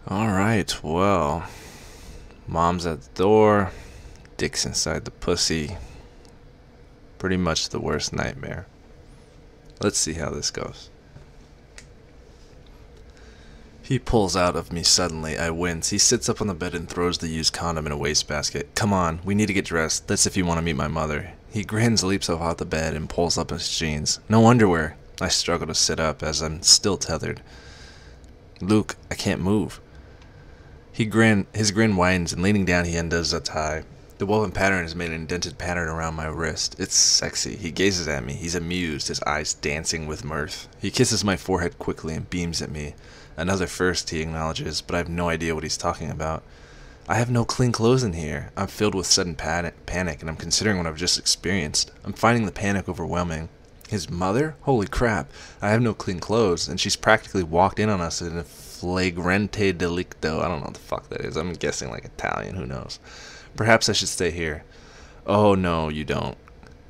Alright, well, mom's at the door, dick's inside the pussy. Pretty much the worst nightmare. Let's see how this goes. He pulls out of me suddenly. I wince. He sits up on the bed and throws the used condom in a wastebasket. Come on, we need to get dressed. That's if you want to meet my mother. He grins, leaps up out the bed, and pulls up his jeans. No underwear. I struggle to sit up as I'm still tethered. Luke, I can't move. His grin widens, and leaning down, he undoes a tie. The woven pattern has made an indented pattern around my wrist. It's sexy. He gazes at me. He's amused, his eyes dancing with mirth. He kisses my forehead quickly and beams at me. Another first, he acknowledges, but I have no idea what he's talking about. I have no clean clothes in here. I'm filled with sudden panic, and I'm considering what I've just experienced. I'm finding the panic overwhelming. His mother? Holy crap. I have no clean clothes, and she's practically walked in on us in a flagrante delicto. I don't know what the fuck that is. I'm guessing like Italian, who knows. Perhaps I should stay here. Oh, no, you don't.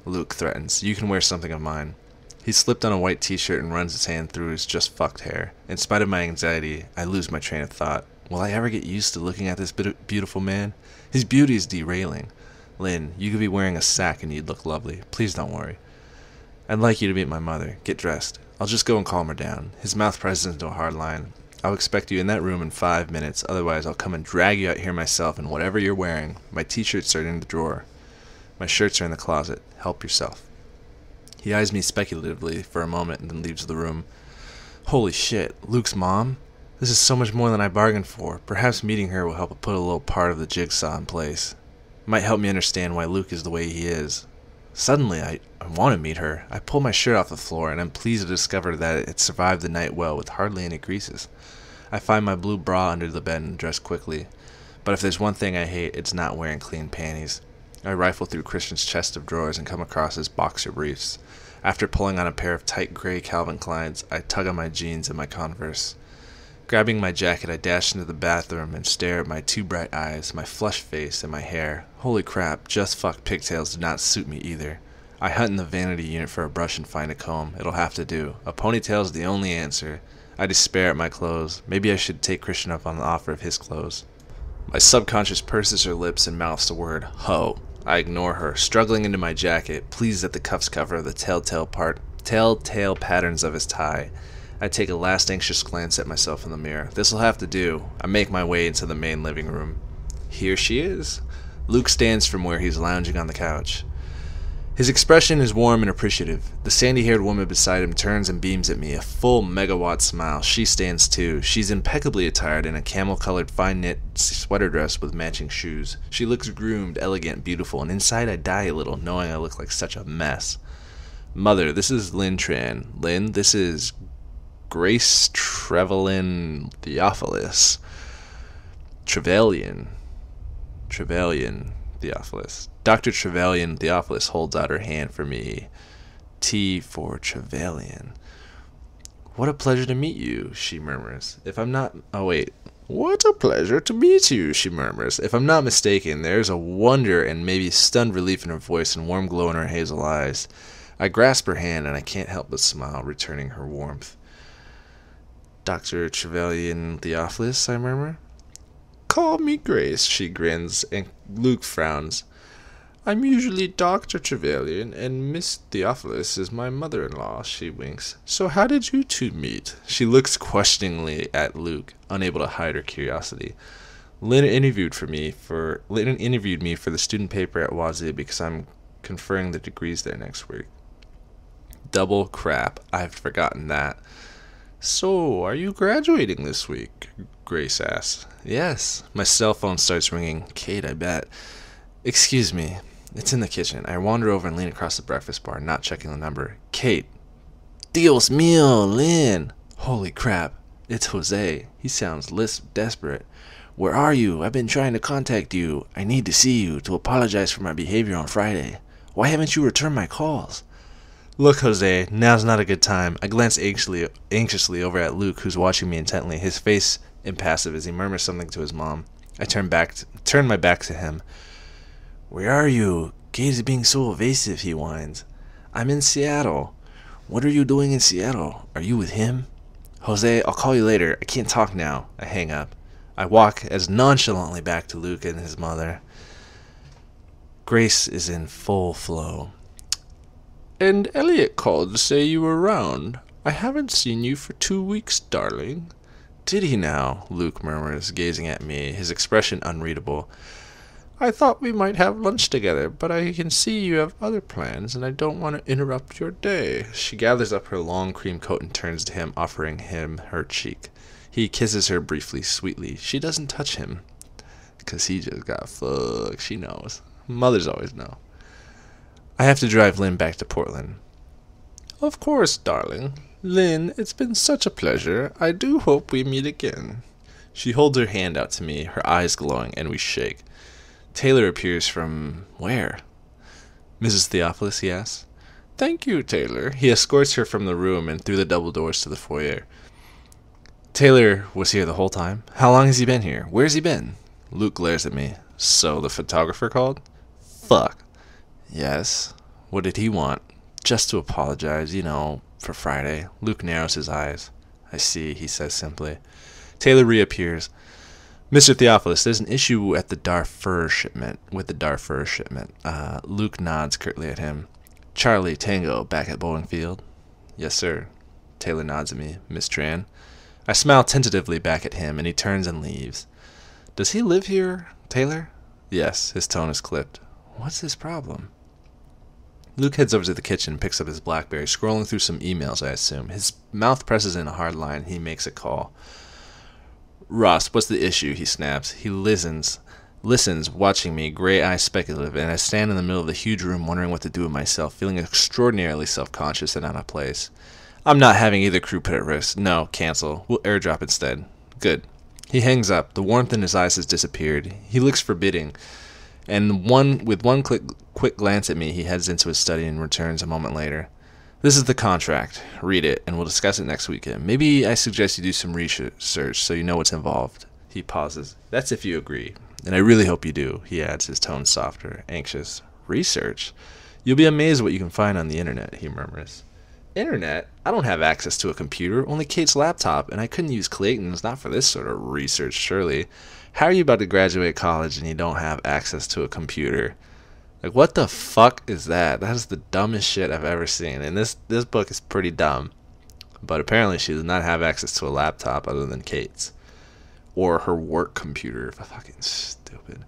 Luke threatens. You can wear something of mine. He slipped on a white t-shirt and runs his hand through his just fucked hair. In spite of my anxiety, I lose my train of thought. Will I ever get used to looking at this beautiful man? His beauty is derailing. Lynn, you could be wearing a sack and you'd look lovely. Please don't worry. I'd like you to meet my mother. Get dressed. I'll just go and calm her down. His mouth presses into a hard line. I'll expect you in that room in 5 minutes. Otherwise, I'll come and drag you out here myself in whatever you're wearing. My t-shirts are in the drawer. My shirts are in the closet. Help yourself. He eyes me speculatively for a moment and then leaves the room. Holy shit, Luke's mom? This is so much more than I bargained for. Perhaps meeting her will help put a little part of the jigsaw in place. It might help me understand why Luke is the way he is. Suddenly, I want to meet her. I pull my shirt off the floor, and I'm pleased to discover that it survived the night well with hardly any creases. I find my blue bra under the bed and dress quickly. But if there's one thing I hate, it's not wearing clean panties. I rifle through Christian's chest of drawers and come across his boxer briefs. After pulling on a pair of tight gray Calvin Kleins, I tug on my jeans and my Converse. Grabbing my jacket, I dash into the bathroom and stare at my two bright eyes, my flushed face, and my hair. Holy crap, just fuck pigtails do not suit me either. I hunt in the vanity unit for a brush and find a comb. It'll have to do. A ponytail is the only answer. I despair at my clothes. Maybe I should take Christian up on the offer of his clothes. My subconscious purses her lips and mouths the word, ho. I ignore her, struggling into my jacket, pleased that the cuffs cover the telltale patterns of his tie. I take a last anxious glance at myself in the mirror. This'll have to do. I make my way into the main living room. Here she is. Luke stands from where he's lounging on the couch. His expression is warm and appreciative. The sandy-haired woman beside him turns and beams at me, a full megawatt smile. She stands too. She's impeccably attired in a camel-colored fine-knit sweater dress with matching shoes. She looks groomed, elegant, beautiful, and inside I die a little, knowing I look like such a mess. Mother, this is Lynn Tran. Lynn, this is Grace Trevelyan Theophilus. Trevelyan Theophilus. Dr. Trevelyan Theophilus holds out her hand for me. T for Trevelyan. What a pleasure to meet you, she murmurs. What a pleasure to meet you, she murmurs. If I'm not mistaken, there's a wonder and maybe stunned relief in her voice and warm glow in her hazel eyes. I grasp her hand and I can't help but smile, returning her warmth. Dr. Trevelyan Theophilus, I murmur. Call me Grace, she grins, and Luke frowns. I'm usually Dr. Trevelyan, and Miss Theophilus is my mother-in-law, she winks. So how did you two meet? She looks questioningly at Luke, unable to hide her curiosity. Lynn interviewed me for the student paper at Wazoo because I'm conferring the degrees there next week. Double crap, I've forgotten that. So, are you graduating this week? Grace asks. Yes. My cell phone starts ringing. Kate, I bet. Excuse me. It's in the kitchen. I wander over and lean across the breakfast bar, not checking the number. Kate. Dios mío, Lynn. Holy crap. It's Jose. He sounds desperate. Where are you? I've been trying to contact you. I need to see you to apologize for my behavior on Friday. Why haven't you returned my calls? Look, Jose, now's not a good time. I glance anxiously over at Luke, who's watching me intently, his face impassive as he murmurs something to his mom. I turn my back to him. Where are you? Kate is being so evasive, he whines. I'm in Seattle. What are you doing in Seattle? Are you with him? Jose, I'll call you later. I can't talk now. I hang up. I walk as nonchalantly back to Luke and his mother. Grace is in full flow. "And Elliot called to say you were around. I haven't seen you for 2 weeks, darling." "Did he now?" Luke murmurs, gazing at me, his expression unreadable. "I thought we might have lunch together, but I can see you have other plans, and I don't want to interrupt your day." She gathers up her long cream coat and turns to him, offering him her cheek. He kisses her briefly, sweetly. She doesn't touch him, 'cause he just got fucked. She knows. Mothers always know. "I have to drive Lynn back to Portland." "Of course, darling. Lynn, it's been such a pleasure. I do hope we meet again." She holds her hand out to me, her eyes glowing, and we shake. Taylor appears from where? "Mrs. Theophilus?" he asks. "Thank you, Taylor." He escorts her from the room and through the double doors to the foyer. "Taylor was here the whole time? How long has he been here? Where's he been?" Luke glares at me. "So the photographer called?" "Fuck." "Yes." "What did he want?" "Just to apologize, for Friday." Luke narrows his eyes. "I see," he says simply. Taylor reappears. "Mr. Theophilus, there's an issue at the Darfur shipment, Luke nods curtly at him. "Charlie Tango back at Bowling Field?" "Yes, sir." Taylor nods at me. "Miss Tran?" I smile tentatively back at him, and he turns and leaves. "Does he live here, Taylor?" "Yes." His tone is clipped. "What's his problem?" Luke heads over to the kitchen, picks up his BlackBerry, scrolling through some emails, I assume. His mouth presses in a hard line, and he makes a call. "Ross, what's the issue?" he snaps. He listens, watching me, gray eyes speculative, and I stand in the middle of the huge room wondering what to do with myself, feeling extraordinarily self-conscious and out of place. "I'm not having either crew put at risk. No, cancel. We'll airdrop instead." "Good." He hangs up. The warmth in his eyes has disappeared. He looks forbidding, and with one quick glance at me, he heads into his study and returns a moment later. "This is the contract. Read it, and we'll discuss it next weekend. Maybe I suggest you do some research so you know what's involved." He pauses. "That's if you agree. And I really hope you do," he adds, his tone softer, anxious. "Research? You'll be amazed what you can find on the internet," he murmurs. "Internet? I don't have access to a computer, only Kate's laptop, and I couldn't use Clayton's, not for this sort of research, surely. How are you about to graduate college and you don't have access to a computer?" Like, what the fuck is that? That is the dumbest shit I've ever seen. And this book is pretty dumb. But apparently she does not have access to a laptop other than Kate's. Or her work computer. Fucking stupid.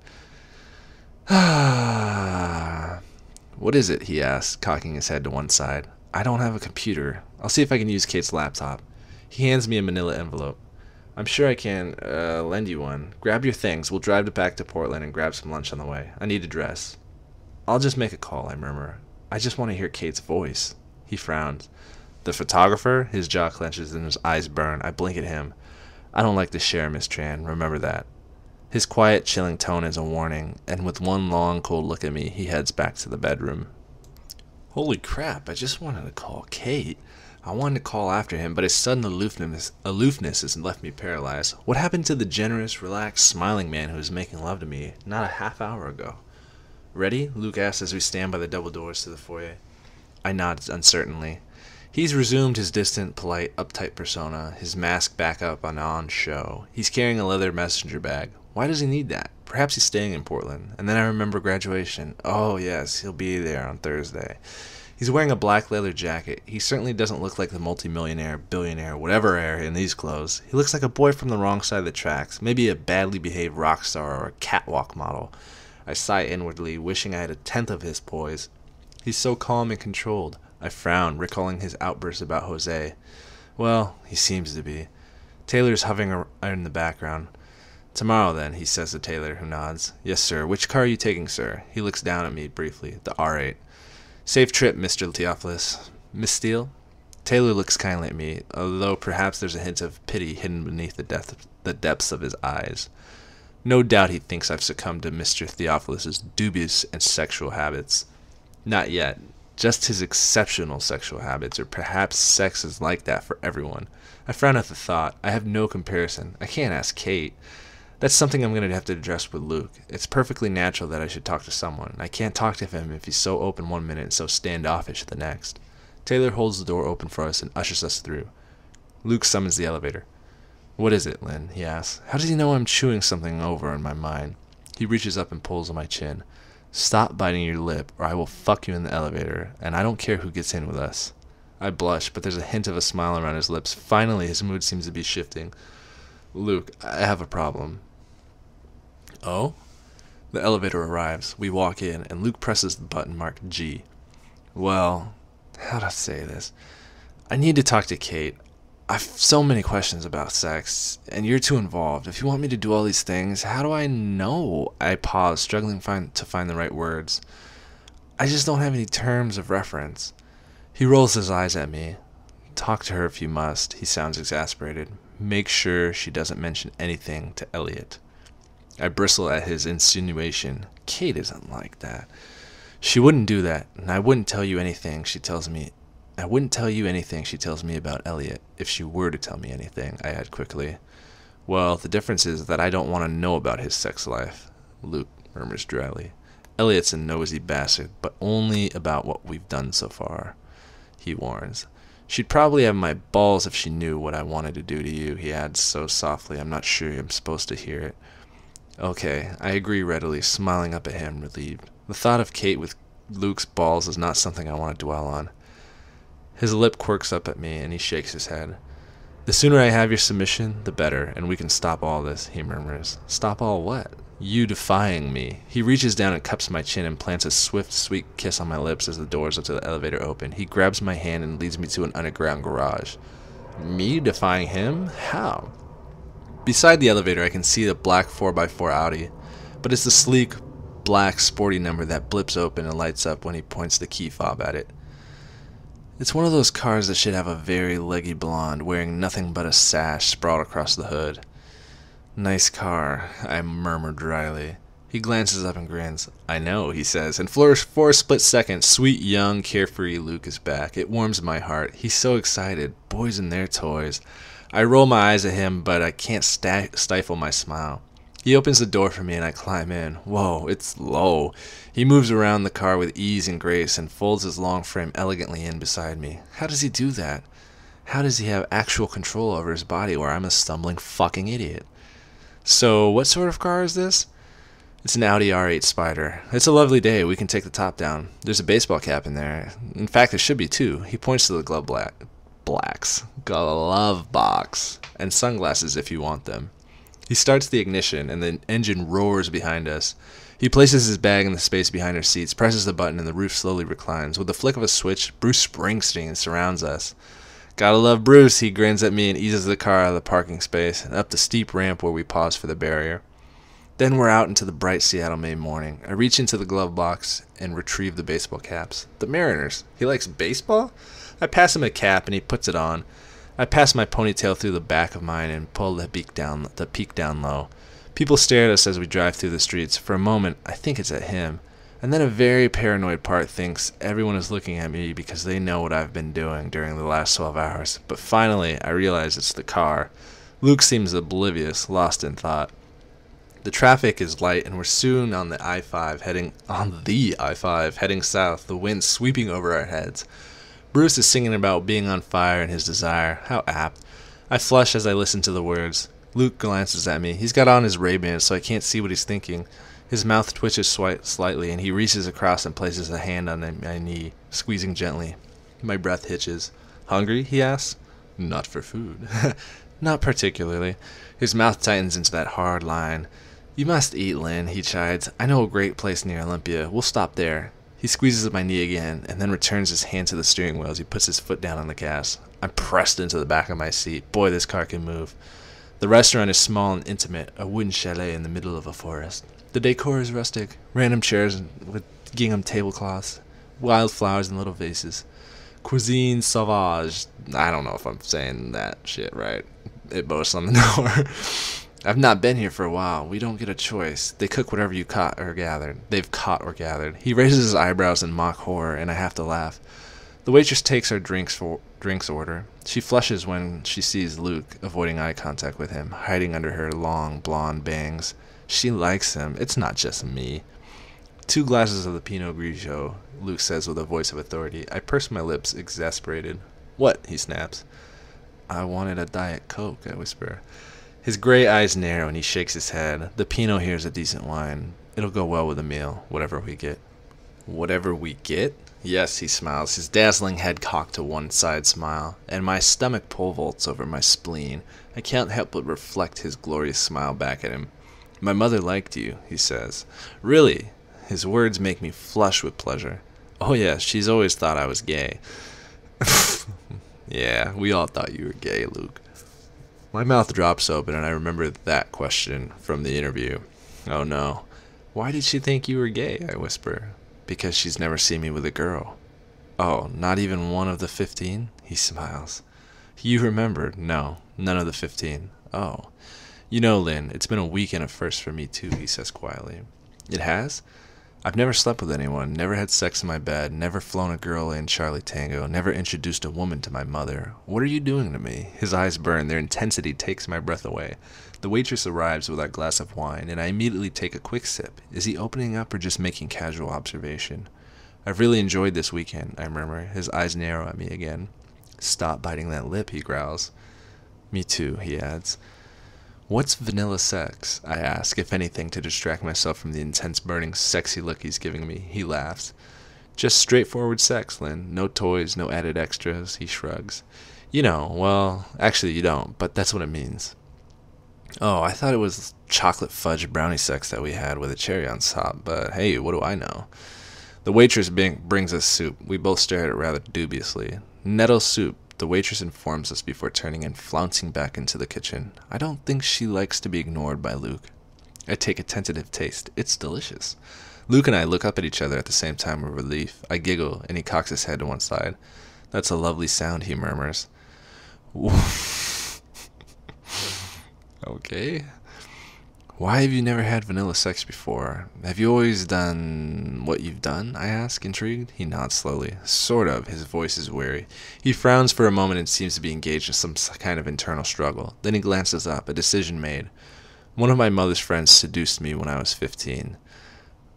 "What is it?" he asks, cocking his head to one side. "I don't have a computer. I'll see if I can use Kate's laptop." He hands me a manila envelope. "I'm sure I can lend you one. Grab your things. We'll drive back to Portland and grab some lunch on the way. I need to dress." "I'll just make a call," I murmur. "I just want to hear Kate's voice." He frowns. "The photographer?" His jaw clenches and his eyes burn. I blink at him. "I don't like to share, Miss Tran. Remember that." His quiet, chilling tone is a warning, and with one long, cold look at me, he heads back to the bedroom. Holy crap, I just wanted to call Kate. I wanted to call after him, but his sudden aloofness has left me paralyzed. What happened to the generous, relaxed, smiling man who was making love to me not a half hour ago? "Ready?" Luke asks as we stand by the double doors to the foyer. I nod uncertainly. He's resumed his distant, polite, uptight persona, his mask back up on show. He's carrying a leather messenger bag. Why does he need that? Perhaps he's staying in Portland. And then I remember graduation. Oh, yes, he'll be there on Thursday. He's wearing a black leather jacket. He certainly doesn't look like the multimillionaire, billionaire, whatever heir in these clothes. He looks like a boy from the wrong side of the tracks, maybe a badly behaved rock star or a catwalk model. I sigh inwardly, wishing I had a tenth of his poise. He's so calm and controlled. I frown, recalling his outburst about Jose. Well, he seems to be. Taylor's hovering in the background. "Tomorrow, then," he says to Taylor, who nods. "Yes, sir. Which car are you taking, sir?" He looks down at me briefly. "The R8. "Safe trip, Mr. Theophilus." "Miss Steele?" Taylor looks kindly at me, although perhaps there's a hint of pity hidden beneath the depths of his eyes. No doubt he thinks I've succumbed to Mr. Theophilus's dubious and sexual habits. Not yet. Just his exceptional sexual habits, or perhaps sex is like that for everyone. I frown at the thought. I have no comparison. I can't ask Kate. That's something I'm going to have to address with Luke. It's perfectly natural that I should talk to someone. I can't talk to him if he's so open one minute and so standoffish the next. Taylor holds the door open for us and ushers us through. Luke summons the elevator. What is it, Lynn? He asks. How does he know I'm chewing something over in my mind? He reaches up and pulls on my chin. Stop biting your lip, or I will fuck you in the elevator, and I don't care who gets in with us. I blush, but there's a hint of a smile around his lips. Finally, his mood seems to be shifting. Luke, I have a problem. Oh? The elevator arrives. We walk in, and Luke presses the button marked G. Well, how to say this? I need to talk to Kate. I've so many questions about sex, and you're too involved. If you want me to do all these things, how do I know? I pause, struggling to find the right words. I just don't have any terms of reference. He rolls his eyes at me. Talk to her if you must. He sounds exasperated. Make sure she doesn't mention anything to Elliot. I bristle at his insinuation. Kate isn't like that. She wouldn't do that, and I wouldn't tell you anything she tells me about Elliot, if she were to tell me anything, I add quickly. Well, the difference is that I don't want to know about his sex life, Luke murmurs dryly. Elliot's a nosy bastard, but only about what we've done so far, he warns. She'd probably have my balls if she knew what I wanted to do to you, he adds so softly I'm not sure I'm supposed to hear it. Okay, I agree readily, smiling up at him, relieved. The thought of Kate with Luke's balls is not something I want to dwell on. His lip quirks up at me, and he shakes his head. The sooner I have your submission, the better, and we can stop all this, he murmurs. Stop all what? You defying me. He reaches down and cups my chin and plants a swift, sweet kiss on my lips as the doors to the elevator open. He grabs my hand and leads me to an underground garage. Me defying him? How? Beside the elevator, I can see the black 4x4 Audi, but it's the sleek, black, sporty number that blips open and lights up when he points the key fob at it. It's one of those cars that should have a very leggy blonde, wearing nothing but a sash sprawled across the hood. Nice car, I murmur dryly. He glances up and grins. I know, he says, and for a split second, sweet, young, carefree Luke is back. It warms my heart. He's so excited. Boys and their toys. I roll my eyes at him, but I can't stifle my smile. He opens the door for me and I climb in. Whoa, it's low. He moves around the car with ease and grace and folds his long frame elegantly in beside me. How does he do that? How does he have actual control over his body where I'm a stumbling fucking idiot? So, what sort of car is this? It's an Audi R8 Spider. It's a lovely day. We can take the top down. There's a baseball cap in there. In fact, there should be two. He points to the glove box, and sunglasses if you want them. He starts the ignition, and the engine roars behind us. He places his bag in the space behind our seats, presses the button, and the roof slowly reclines. With the flick of a switch, Bruce Springsteen surrounds us. Gotta love Bruce, he grins at me and eases the car out of the parking space and up the steep ramp where we pause for the barrier. Then we're out into the bright Seattle May morning. I reach into the glove box and retrieve the baseball caps. The Mariners. He likes baseball? I pass him a cap and he puts it on. I pass my ponytail through the back of mine and pull the peak down low. People stare at us as we drive through the streets. For a moment, I think it's at him. And then a very paranoid part thinks everyone is looking at me because they know what I've been doing during the last 12 hours. But finally, I realize it's the car. Luke seems oblivious, lost in thought. The traffic is light, and we're soon on the I-5 heading south, the wind sweeping over our heads. Bruce is singing about being on fire and his desire. How apt. I flush as I listen to the words. Luke glances at me. He's got on his Ray-Bans, so I can't see what he's thinking. His mouth twitches slightly, and he reaches across and places a hand on my knee, squeezing gently. My breath hitches. Hungry? He asks. Not for food. Not particularly. His mouth tightens into that hard line. You must eat, Lynn, he chides. I know a great place near Olympia. We'll stop there. He squeezes at my knee again, and then returns his hand to the steering wheel as he puts his foot down on the gas. I'm pressed into the back of my seat. Boy, this car can move. The restaurant is small and intimate, a wooden chalet in the middle of a forest. The decor is rustic, random chairs with gingham tablecloths, wild flowers in little vases. Cuisine sauvage. I don't know if I'm saying that shit right. It boasts on the door. I've not been here for a while. We don't get a choice. They cook whatever you caught or gathered. They've caught or gathered. He raises his eyebrows in mock horror, and I have to laugh. The waitress takes our drinks order. She flushes when she sees Luke, avoiding eye contact with him, hiding under her long blonde bangs. She likes him. It's not just me. 2 glasses of the Pinot Grigio, Luke says with a voice of authority. I purse my lips, exasperated. What? He snaps. I wanted a Diet Coke, I whisper. His gray eyes narrow and he shakes his head. The Pinot here is a decent wine. It'll go well with a meal, whatever we get. Whatever we get? Yes, he smiles, his dazzling head cocked to one side smile, and my stomach pole vaults over my spleen. I can't help but reflect his glorious smile back at him. My mother liked you, he says. Really? His words make me flush with pleasure. Oh yes, she's always thought I was gay. Yeah, we all thought you were gay, Luke. My mouth drops open and I remember that question from the interview. Oh no. Why did she think you were gay? I whisper. Because she's never seen me with a girl. Oh, not even one of the 15? He smiles. You remembered? No, none of the 15. Oh. You know, Lynn, it's been a weekend of firsts for me too, he says quietly. It has? I've never slept with anyone, never had sex in my bed, never flown a girl in Charlie Tango, never introduced a woman to my mother. What are you doing to me? His eyes burn, their intensity takes my breath away. The waitress arrives with our glass of wine, and I immediately take a quick sip. Is he opening up or just making casual observation? I've really enjoyed this weekend, I murmur. His eyes narrow at me again. Stop biting that lip, he growls. Me too, he adds. What's vanilla sex? I ask, if anything, to distract myself from the intense, burning, sexy look he's giving me. He laughs. Just straightforward sex, Lynn. No toys, no added extras, he shrugs. You know, well, actually you don't, but that's what it means. Oh, I thought it was chocolate fudge brownie sex that we had with a cherry on top, but hey, what do I know? The waitress brings us soup. We both stare at it rather dubiously. Nettle soup, the waitress informs us before turning and flouncing back into the kitchen. I don't think she likes to be ignored by Luke. I take a tentative taste. It's delicious. Luke and I look up at each other at the same time with relief. I giggle, and he cocks his head to one side. That's a lovely sound, he murmurs. Okay. Why have you never had vanilla sex before? Have you always done what you've done? I ask, intrigued. He nods slowly. Sort of. His voice is weary. He frowns for a moment and seems to be engaged in some kind of internal struggle. Then he glances up, a decision made. One of my mother's friends seduced me when I was 15.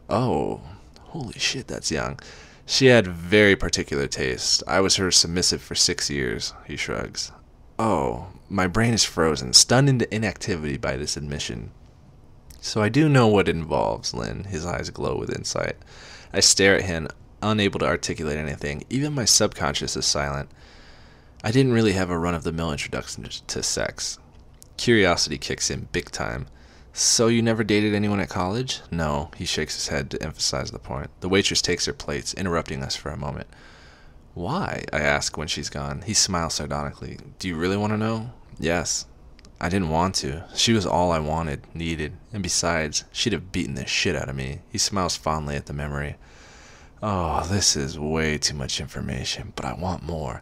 Oh, holy shit, that's young. She had very particular taste. I was her submissive for 6 years, he shrugs. Oh, my brain is frozen, stunned into inactivity by this admission. So I do know what it involves, Lynn. His eyes glow with insight. I stare at him, unable to articulate anything. Even my subconscious is silent. I didn't really have a run-of-the-mill introduction to sex. Curiosity kicks in big time. So you never dated anyone at college? No, he shakes his head to emphasize the point. The waitress takes her plates, interrupting us for a moment. Why? I ask when she's gone. He smiles sardonically. Do you really want to know? Yes. I didn't want to. She was all I wanted, needed, and besides, she'd have beaten the shit out of me. He smiles fondly at the memory. Oh, this is way too much information, but I want more.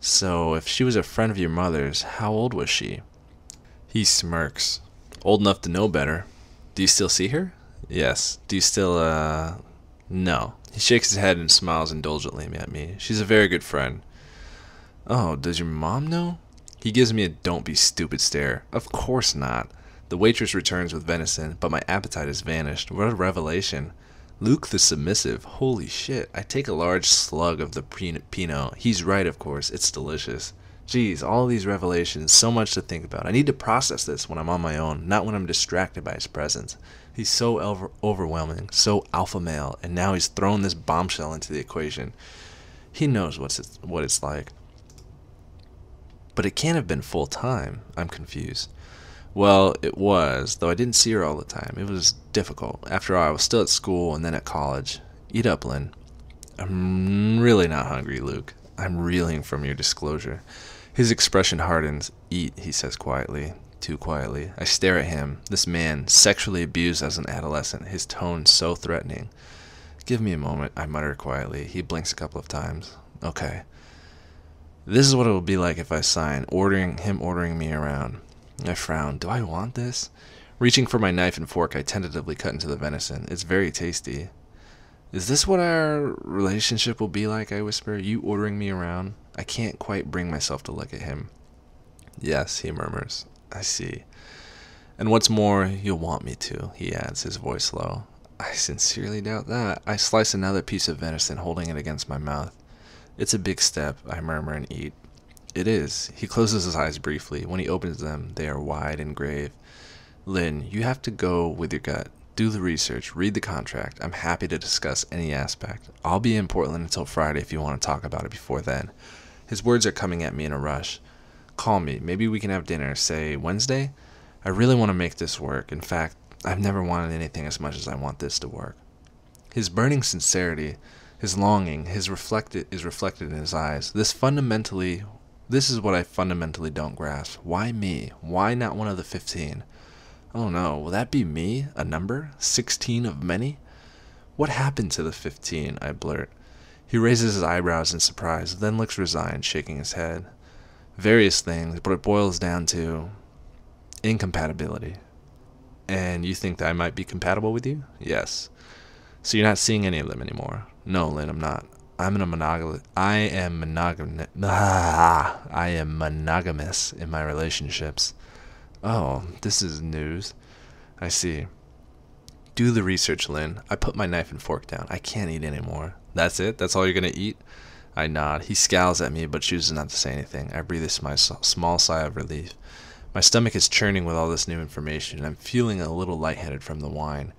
So, if she was a friend of your mother's, how old was she? He smirks. Old enough to know better. Do you still see her? Yes. Do you still, No. He shakes his head and smiles indulgently at me. She's a very good friend. Oh, does your mom know? He gives me a don't be stupid stare. Of course not. The waitress returns with venison, but my appetite has vanished. What a revelation. Luke the submissive. Holy shit. I take a large slug of the Pinot. He's right, of course. It's delicious. Geez, all these revelations, so much to think about. I need to process this when I'm on my own, not when I'm distracted by his presence. He's so overwhelming, so alpha male, and now he's thrown this bombshell into the equation. He knows what it's like. But it can't have been full time. I'm confused. Well, it was, though I didn't see her all the time. It was difficult. After all, I was still at school and then at college. Eat up, Lynn. I'm really not hungry, Luke. I'm reeling from your disclosure. His expression hardens. Eat, he says quietly. Too quietly. I stare at him. This man, sexually abused as an adolescent, his tone so threatening. Give me a moment, I mutter quietly. He blinks a couple of times. Okay. This is what it will be like if I sign, ordering me around. I frown. Do I want this? Reaching for my knife and fork, I tentatively cut into the venison. It's very tasty. Is this what our relationship will be like, I whisper, you ordering me around? I can't quite bring myself to look at him. Yes, he murmurs. I see. And what's more, you'll want me to, he adds, his voice low. I sincerely doubt that. I slice another piece of venison, holding it against my mouth. It's a big step, I murmur and eat. It is. He closes his eyes briefly. When he opens them, they are wide and grave. Lynn, you have to go with your gut. Do the research, read the contract. I'm happy to discuss any aspect. I'll be in Portland until Friday if you want to talk about it before then. His words are coming at me in a rush. Call me. Maybe we can have dinner, say Wednesday? I really want to make this work. In fact, I've never wanted anything as much as I want this to work. His burning sincerity, his longing, is reflected in his eyes. This is what I fundamentally don't grasp. Why me? Why not one of the 15? Oh no, will that be me? A number? 16 of many? What happened to the 15? I blurt. He raises his eyebrows in surprise, then looks resigned, shaking his head. Various things, but it boils down to incompatibility. And you think that I might be compatible with you? Yes. So you're not seeing any of them anymore? No, Lynn, I'm not. I am monogamous in my relationships. Oh, this is news. I see. Do the research, Lynn. I put my knife and fork down. I can't eat anymore. That's it? That's all you're gonna eat? I nod. He scowls at me, but chooses not to say anything. I breathe a small sigh of relief. My stomach is churning with all this new information, and I'm feeling a little lightheaded from the wine.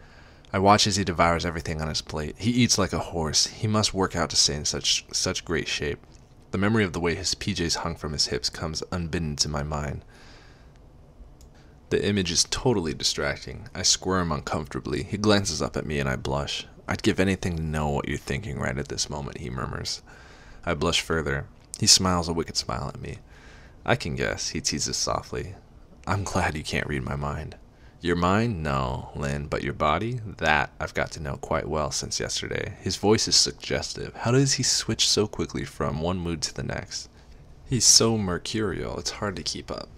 I watch as he devours everything on his plate. He eats like a horse. He must work out to stay in such great shape. The memory of the way his PJs hung from his hips comes unbidden to my mind. The image is totally distracting. I squirm uncomfortably. He glances up at me and I blush. I'd give anything to know what you're thinking right at this moment, he murmurs. I blush further. He smiles a wicked smile at me. I can guess, he teases softly. I'm glad you can't read my mind. Your mind? No, Lynn, but your body? That I've got to know quite well since yesterday. His voice is suggestive. How does he switch so quickly from one mood to the next? He's so mercurial, it's hard to keep up.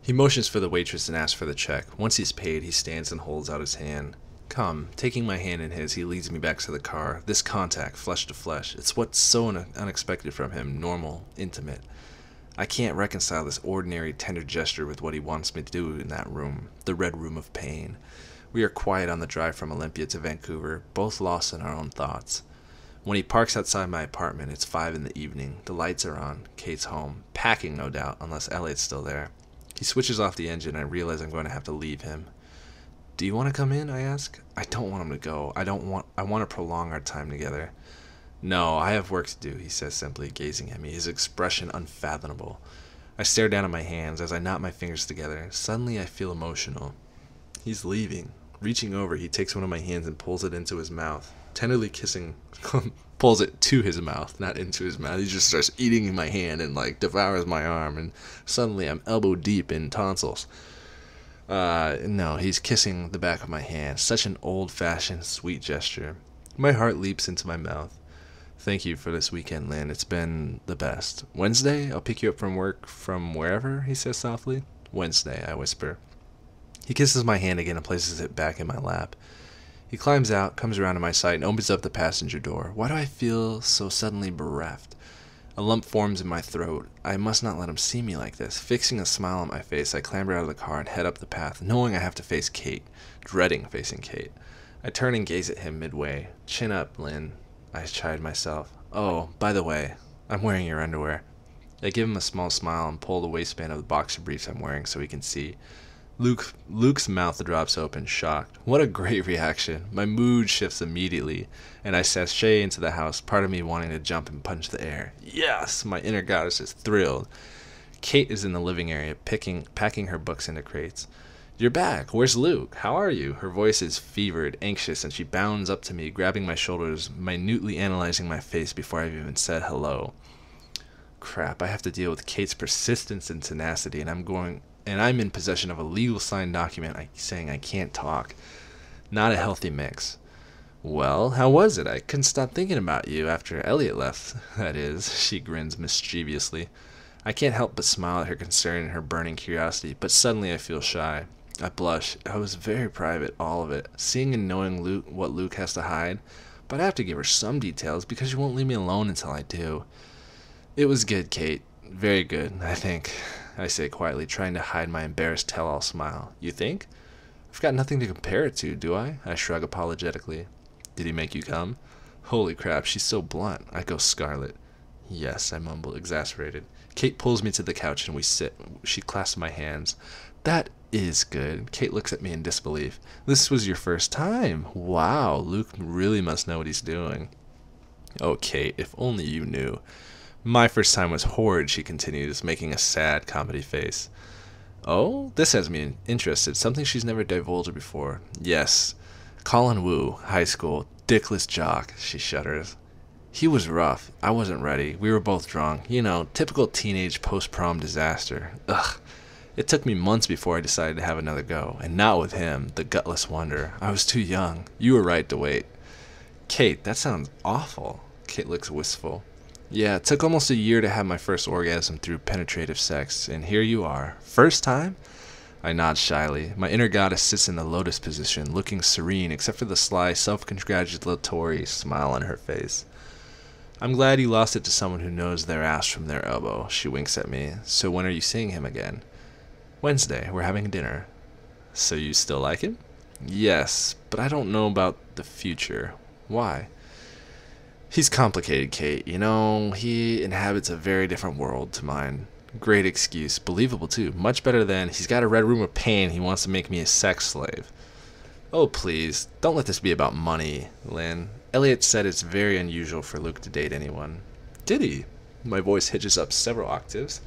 He motions for the waitress and asks for the check. Once he's paid, he stands and holds out his hand. Come, taking my hand in his, he leads me back to the car. This contact, flesh to flesh, it's what's so unexpected from him, normal, intimate. I can't reconcile this ordinary, tender gesture with what he wants me to do in that room, the Red Room of Pain. We are quiet on the drive from Olympia to Vancouver, both lost in our own thoughts. When he parks outside my apartment, it's 5 in the evening. The lights are on. Kate's home. Packing, no doubt, unless Elliot's still there. He switches off the engine, and I realize I'm going to have to leave him. Do you want to come in? I ask. I don't want him to go. I want to prolong our time together. No, I have work to do, he says simply, gazing at me, his expression unfathomable. I stare down at my hands as I knot my fingers together. Suddenly I feel emotional. He's leaving. Reaching over, he takes one of my hands and pulls it into his mouth, tenderly kissing, pulls it to his mouth, not into his mouth. He just starts eating my hand and devours my arm, and suddenly I'm elbow deep in tonsils. No, he's kissing the back of my hand. Such an old-fashioned, sweet gesture. My heart leaps into my mouth. Thank you for this weekend, Lynn. It's been the best. Wednesday? I'll pick you up from work from wherever, he says softly. Wednesday, I whisper. He kisses my hand again and places it back in my lap. He climbs out, comes around to my side, and opens up the passenger door. Why do I feel so suddenly bereft? A lump forms in my throat. I must not let him see me like this. Fixing a smile on my face, I clamber out of the car and head up the path, knowing I have to face Kate, dreading facing Kate. I turn and gaze at him midway. Chin up, Lynn, I chide myself. Oh, by the way, I'm wearing your underwear. I give him a small smile and pull the waistband of the boxer briefs I'm wearing so he can see. Luke's mouth drops open, shocked. What a great reaction. My mood shifts immediately, and I sashay into the house, part of me wanting to jump and punch the air. Yes! My inner goddess is thrilled. Kate is in the living area, packing her books into crates. You're back. Where's Luke? How are you? Her voice is fevered, anxious, and she bounds up to me, grabbing my shoulders, minutely analyzing my face before I've even said hello. Crap, I have to deal with Kate's persistence and tenacity, and I'm in possession of a legal signed document saying I can't talk. Not a healthy mix. Well, how was it? I couldn't stop thinking about you after Elliot left, that is. She grins mischievously. I can't help but smile at her concern and her burning curiosity, but suddenly I feel shy. I blush. I was very private, all of it. Seeing and knowing what Luke has to hide, but I have to give her some details because she won't leave me alone until I do. It was good, Kate. Very good, I think, I say quietly, trying to hide my embarrassed tell-all smile. You think? I've got nothing to compare it to, do I? I shrug apologetically. Did he make you come? Holy crap, she's so blunt. I go scarlet. Yes, I mumble, exasperated. Kate pulls me to the couch and we sit. She clasps my hands. That is good. Kate looks at me in disbelief. This was your first time. Wow, Luke really must know what he's doing. Oh, Kate, if only you knew. My first time was horrid, she continues, making a sad comedy face. Oh, this has me interested. Something she's never divulged before. Yes, Colin Wu, high school, dickless jock, she shudders. He was rough. I wasn't ready. We were both drunk. You know, typical teenage post-prom disaster. Ugh. It took me months before I decided to have another go, and not with him, the gutless wonder. I was too young. You were right to wait. Kate, that sounds awful. Kate looks wistful. Yeah, it took almost a year to have my first orgasm through penetrative sex, and here you are. First time? I nod shyly. My inner goddess sits in the lotus position, looking serene except for the sly, self-congratulatory smile on her face. I'm glad you lost it to someone who knows their ass from their elbow. She winks at me. So when are you seeing him again? Wednesday. We're having dinner. So you still like him? Yes, but I don't know about the future. Why? He's complicated, Kate. You know, he inhabits a very different world to mine. Great excuse. Believable, too. Much better than, he's got a red room of pain, he wants to make me a sex slave. Oh, please. Don't let this be about money, Lynn. Elliot said it's very unusual for Luke to date anyone. Did he? My voice hitches up several octaves.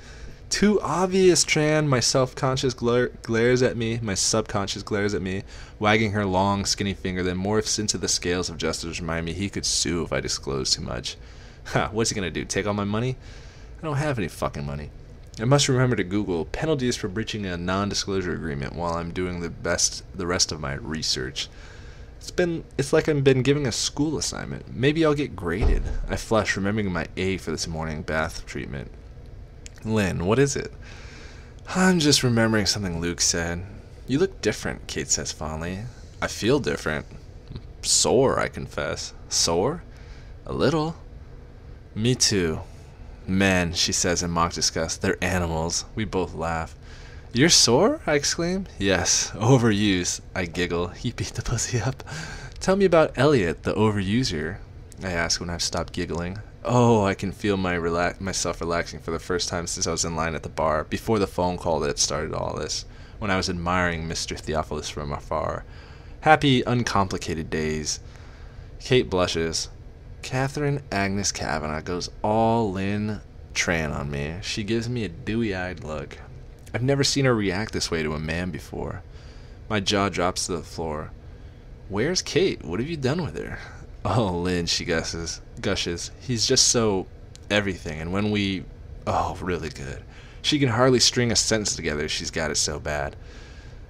Too obvious, Tran. My self-conscious glares at me. My subconscious glares at me, wagging her long, skinny finger, then morphs into the scales of justice, remind me he could sue if I disclose too much. Ha, what's he gonna do, take all my money? I don't have any fucking money. I must remember to Google penalties for breaching a non-disclosure agreement while I'm doing the rest of my research. It's like I've been giving a school assignment. Maybe I'll get graded. I flush, remembering my A for this morning bath treatment. Lynn, what is it? I'm just remembering something Luke said. You look different, Kate says fondly. I feel different. Sore, I confess. Sore? A little. Me too. Men, she says in mock disgust. They're animals. We both laugh. You're sore? I exclaim. Yes, overuse. I giggle. He beat the pussy up. Tell me about Elliot, the overuser, I ask when I've stopped giggling. Oh, I can feel myself relaxing for the first time since I was in line at the bar, before the phone call that started all this, when I was admiring Mr. Theophilus from afar. Happy, uncomplicated days. Kate blushes. Catherine Agnes Kavanagh goes all Lynn Tran on me. She gives me a dewy-eyed look. I've never seen her react this way to a man before. My jaw drops to the floor. Where's Kate? What have you done with her? Oh, Lynn, she gushes. He's just so everything, and when we... Oh, really good. She can hardly string a sentence together, she's got it so bad.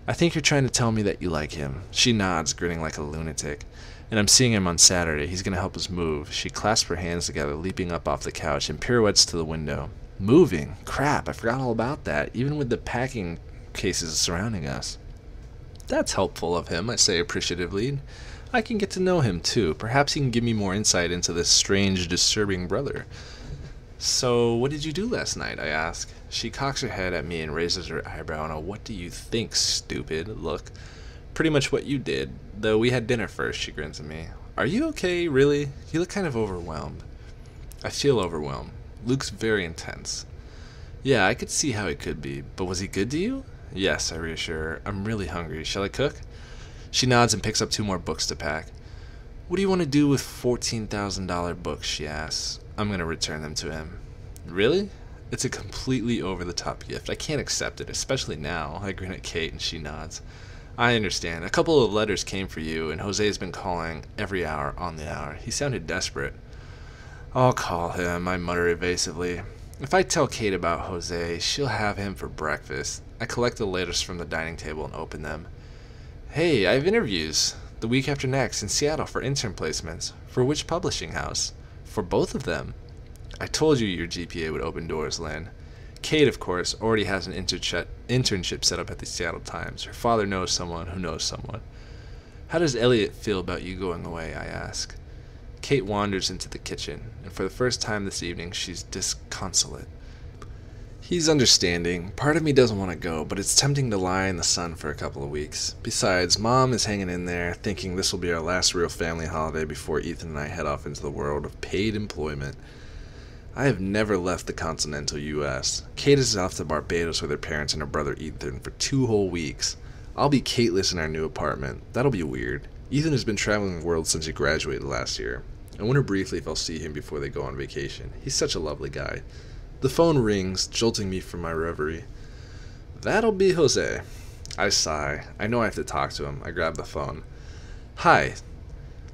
I think you're trying to tell me that you like him. She nods, grinning like a lunatic. And I'm seeing him on Saturday. He's going to help us move. She clasps her hands together, leaping up off the couch, and pirouettes to the window. Moving? Crap, I forgot all about that, even with the packing cases surrounding us. That's helpful of him, I say appreciatively. I can get to know him, too. Perhaps he can give me more insight into this strange, disturbing brother. So, what did you do last night? I ask. She cocks her head at me and raises her eyebrow in a "what do you think, stupid" look. Pretty much what you did, though we had dinner first, she grins at me. Are you okay, really? You look kind of overwhelmed. I feel overwhelmed. Luke's very intense. Yeah, I could see how he could be, but was he good to you? Yes, I reassure her. I'm really hungry. Shall I cook? She nods and picks up 2 more books to pack. What do you want to do with $14,000 books, she asks. I'm going to return them to him. Really? It's a completely over-the-top gift. I can't accept it, especially now. I grin at Kate and she nods. I understand. A couple of letters came for you, and Jose's been calling every hour on the hour. He sounded desperate. I'll call him, I mutter evasively. If I tell Kate about Jose, she'll have him for breakfast. I collect the letters from the dining table and open them. Hey, I have interviews the week after next in Seattle for intern placements. For which publishing house? For both of them. I told you your GPA would open doors, Lynn. Kate, of course, already has an internship set up at the Seattle Times. Her father knows someone who knows someone. How does Elliot feel about you going away, I ask. Kate wanders into the kitchen, and for the first time this evening, she's disconsolate. He's understanding. Part of me doesn't want to go, but it's tempting to lie in the sun for a couple of weeks. Besides, Mom is hanging in there, thinking this will be our last real family holiday before Ethan and I head off into the world of paid employment. I have never left the continental U.S. Kate is off to Barbados with her parents and her brother Ethan for 2 whole weeks. I'll be Kateless in our new apartment. That'll be weird. Ethan has been traveling the world since he graduated last year. I wonder briefly if I'll see him before they go on vacation. He's such a lovely guy. The phone rings, jolting me from my reverie. That'll be Jose. I sigh. I know I have to talk to him. I grab the phone. Hi.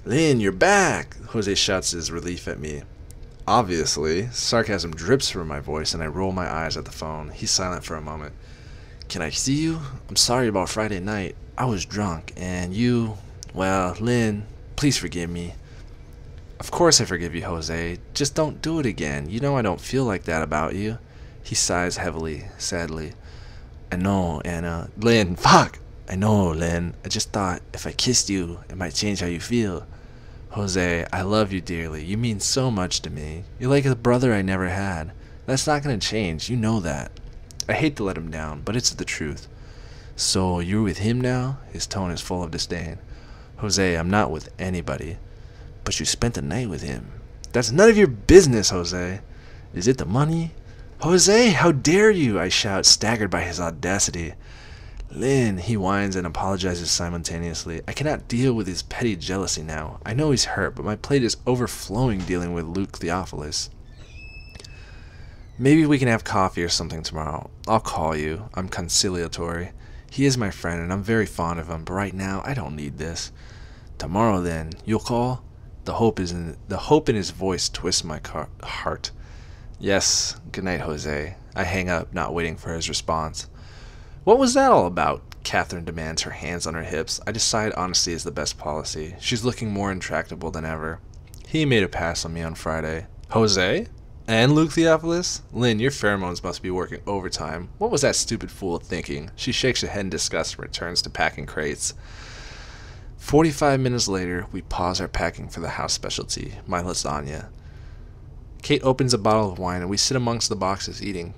Lynn, you're back! Jose shouts his relief at me. Obviously, sarcasm drips from my voice and I roll my eyes at the phone. He's silent for a moment. Can I see you? I'm sorry about Friday night. I was drunk, and you... Well, Lynn, please forgive me. Of course I forgive you, Jose. Just don't do it again. You know I don't feel like that about you. He sighs heavily, sadly. I know, Anna. Lynn, fuck! I know, Lynn. I just thought if I kissed you, it might change how you feel. Jose, I love you dearly. You mean so much to me. You're like a brother I never had. That's not gonna change. You know that. I hate to let him down, but it's the truth. So, you're with him now? His tone is full of disdain. Jose, I'm not with anybody. But you spent the night with him. That's none of your business, Jose. Is it the money? Jose, how dare you? I shout, staggered by his audacity. Lynn, he whines and apologizes simultaneously. I cannot deal with his petty jealousy now. I know he's hurt, but my plate is overflowing dealing with Luke Theophilus. Maybe we can have coffee or something tomorrow. I'll call you. I'm conciliatory. He is my friend, and I'm very fond of him, but right now, I don't need this. Tomorrow, then. You'll call? The hope in his voice twists my heart. Yes. Good night, Jose. I hang up, not waiting for his response. What was that all about? Catherine demands, her hands on her hips. I decide honesty is the best policy. She's looking more intractable than ever. He made a pass on me on Friday. Jose? And Luke Theophilus? Lynn, your pheromones must be working overtime. What was that stupid fool thinking? She shakes her head in disgust and returns to packing crates. 45 minutes later, we pause our packing for the house specialty, my lasagna. Kate opens a bottle of wine and we sit amongst the boxes eating,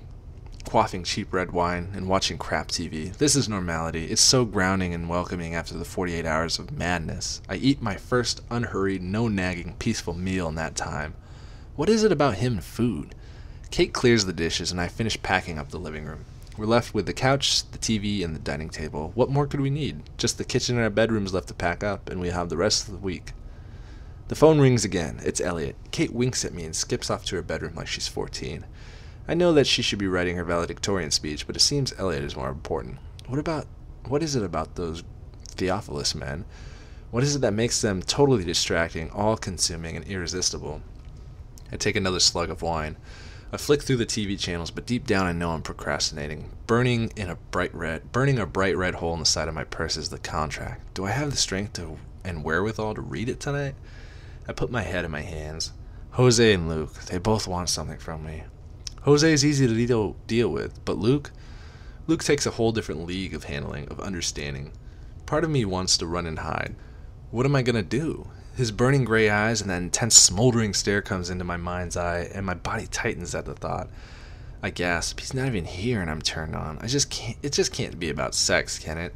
quaffing cheap red wine and watching crap TV. This is normality. It's so grounding and welcoming after the 48 hours of madness. I eat my first unhurried, no-nagging, peaceful meal in that time. What is it about him and food? Kate clears the dishes and I finish packing up the living room. We're left with the couch, the TV, and the dining table. What more could we need? Just the kitchen and our bedrooms left to pack up, and we have the rest of the week. The phone rings again. It's Elliot. Kate winks at me and skips off to her bedroom like she's 14. I know that she should be writing her valedictorian speech, but it seems Elliot is more important. What is it about those Theophilus men? What is it that makes them totally distracting, all-consuming, and irresistible? I take another slug of wine. I flick through the TV channels, but deep down I know I'm procrastinating. Burning a bright red hole in the side of my purse is the contract. Do I have the strength and wherewithal to read it tonight? I put my head in my hands. Jose and Luke, they both want something from me. Jose is easy to deal with, but Luke takes a whole different league of handling, of understanding. Part of me wants to run and hide. What am I gonna do? His burning gray eyes and that intense smoldering stare comes into my mind's eye, and my body tightens at the thought. I gasp. He's not even here and I'm turned on. It just can't be about sex, can it?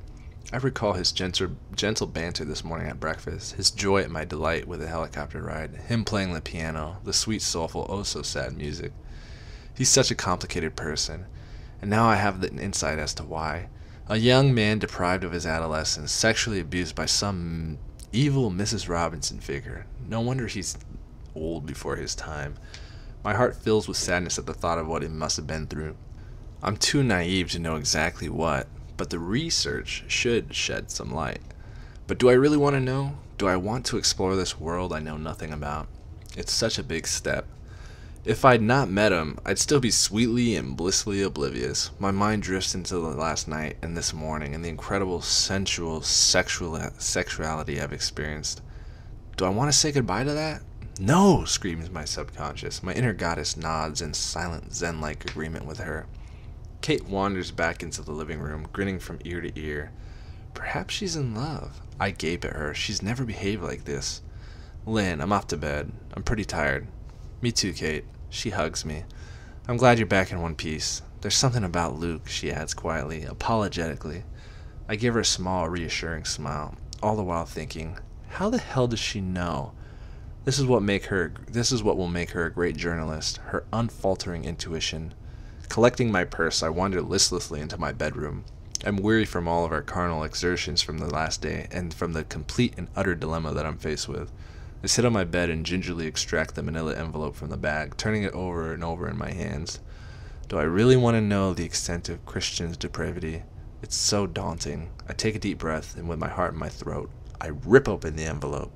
I recall his gentle banter this morning at breakfast, his joy at my delight with the helicopter ride, him playing the piano, the sweet, soulful, oh-so-sad music. He's such a complicated person, and now I have an insight as to why. A young man deprived of his adolescence, sexually abused by some evil Mrs. Robinson figure. No wonder he's old before his time. My heart fills with sadness at the thought of what he must have been through. I'm too naive to know exactly what, but the research should shed some light. But do I really want to know? Do I want to explore this world I know nothing about? It's such a big step. If I'd not met him, I'd still be sweetly and blissfully oblivious. My mind drifts into the last night and this morning and the incredible sensual sexuality I've experienced. Do I want to say goodbye to that? No, screams my subconscious. My inner goddess nods in silent zen-like agreement with her. Kate wanders back into the living room, grinning from ear to ear. Perhaps she's in love. I gape at her. She's never behaved like this. Lynn, I'm off to bed. I'm pretty tired. Me too, Kate. She hugs me. I'm glad you're back in one piece. There's something about Luke, she adds quietly, apologetically. I give her a small, reassuring smile, all the while thinking, how the hell does she know? This is what will make her a great journalist, her unfaltering intuition. Collecting my purse, I wander listlessly into my bedroom. I'm weary from all of our carnal exertions from the last day, and from the complete and utter dilemma that I'm faced with. I sit on my bed and gingerly extract the manila envelope from the bag, turning it over and over in my hands. Do I really want to know the extent of Christian's depravity? It's so daunting. I take a deep breath, and with my heart in my throat, I rip open the envelope.